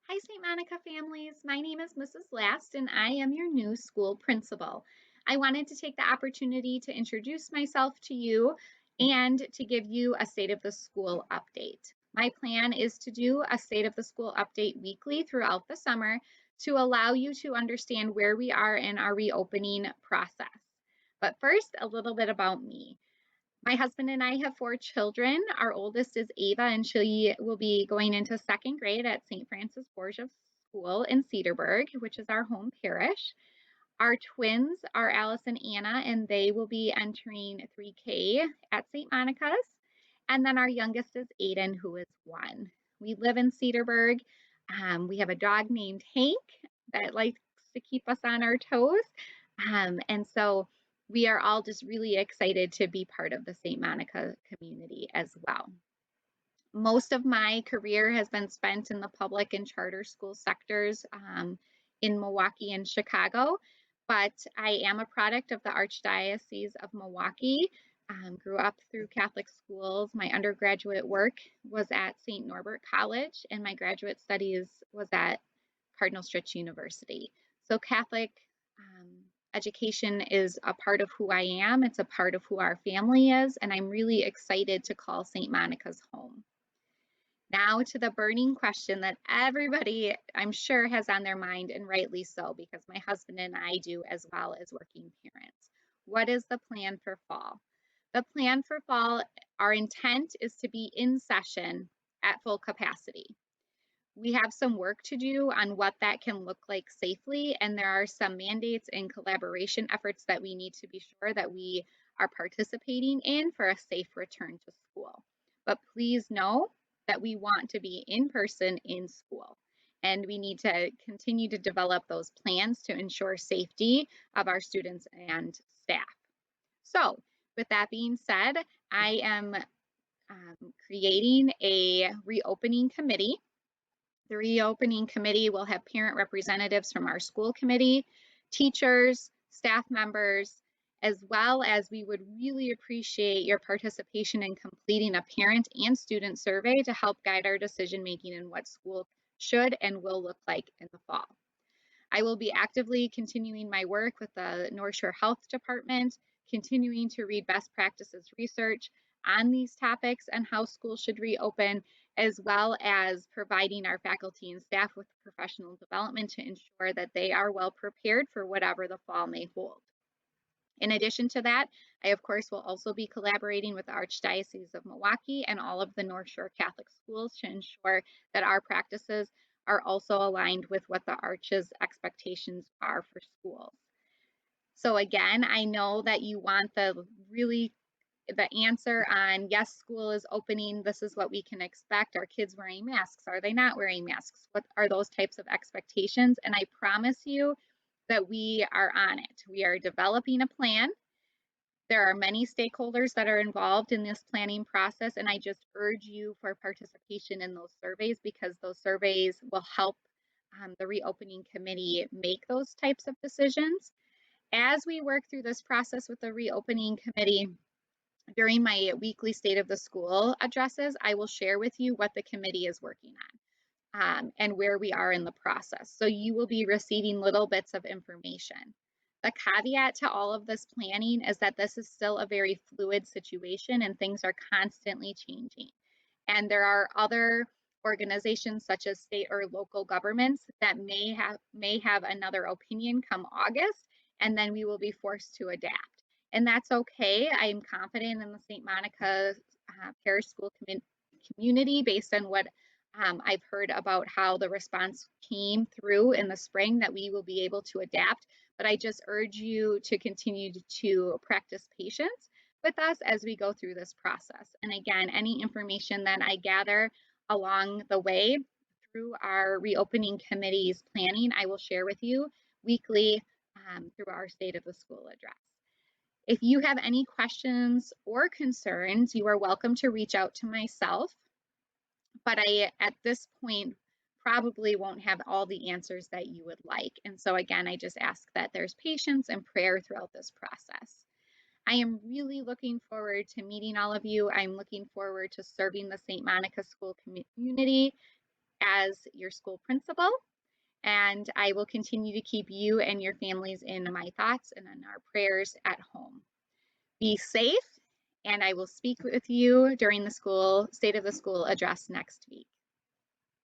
Hi, St. Monica families. My name is Mrs. Last, and I am your new school principal. I wanted to take the opportunity to introduce myself to you and to give you a state of the school update. My plan is to do a state of the school update weekly throughout the summer to allow you to understand where we are in our reopening process. But first, a little bit about me. My husband and I have four children. Our oldest is Ava, and she will be going into second grade at St. Francis Borgia School in Cedarburg, which is our home parish. Our twins are Alice and Anna, and they will be entering 3K at St. Monica's. And then our youngest is Aiden, who is one. We live in Cedarburg. We have a dog named Hank that likes to keep us on our toes. And so we are all just really excited to be part of the St. Monica community as well. Most of my career has been spent in the public and charter school sectors in Milwaukee and Chicago, but I am a product of the Archdiocese of Milwaukee. Grew up through Catholic schools. My undergraduate work was at St. Norbert College, and my graduate studies was at Cardinal Stritch University. So Catholic um, education is a part of who I am. It's a part of who our family is, and I'm really excited to call St. Monica's home. Now to the burning question that everybody, I'm sure, has on their mind, and rightly so, because my husband and I do as well as working parents. What is the plan for fall? The plan for fall, our intent is to be in session at full capacity. We have some work to do on what that can look like safely, and there are some mandates and collaboration efforts that we need to be sure that we are participating in for a safe return to school. But please know that we want to be in person in school, and we need to continue to develop those plans to ensure safety of our students and staff. So, with that being said, I am creating a reopening committee. The reopening committee will have parent representatives from our school committee, teachers, staff members, as well as we would really appreciate your participation in completing a parent and student survey to help guide our decision making in what school should and will look like in the fall. I will be actively continuing my work with the North Shore Health Department, continuing to read best practices research on these topics and how schools should reopen, as well as providing our faculty and staff with professional development to ensure that they are well prepared for whatever the fall may hold. In addition to that, I, of course, will also be collaborating with the Archdiocese of Milwaukee and all of the North Shore Catholic schools to ensure that our practices are also aligned with what the Arch's expectations are for schools. So again, I know that you want the answer on yes, school is opening, this is what we can expect. Are kids wearing masks? Are they not wearing masks? What are those types of expectations? And I promise you that we are on it. We are developing a plan. There are many stakeholders that are involved in this planning process, and I just urge you for participation in those surveys because those surveys will help the reopening committee make those types of decisions. As we work through this process with the reopening committee, during my weekly State of the School addresses, I will share with you what the committee is working on and where we are in the process. So you will be receiving little bits of information. The caveat to all of this planning is that this is still a very fluid situation and things are constantly changing. And there are other organizations such as state or local governments that may have another opinion come August, and then we will be forced to adapt. And that's okay. I am confident in the St. Monica Parish School community based on what I've heard about how the response came through in the spring that we will be able to adapt. But I just urge you to continue to practice patience with us as we go through this process. And again, any information that I gather along the way through our reopening committee's planning, I will share with you weekly through our State of the School address. If you have any questions or concerns, you are welcome to reach out to myself, but I, at this point, probably won't have all the answers that you would like. And so again, I just ask that there's patience and prayer throughout this process. I am really looking forward to meeting all of you. I'm looking forward to serving the St. Monica School community as your school principal, and I will continue to keep you and your families in my thoughts and in our prayers at home. Be safe, and I will speak with you during the State of the School address next week.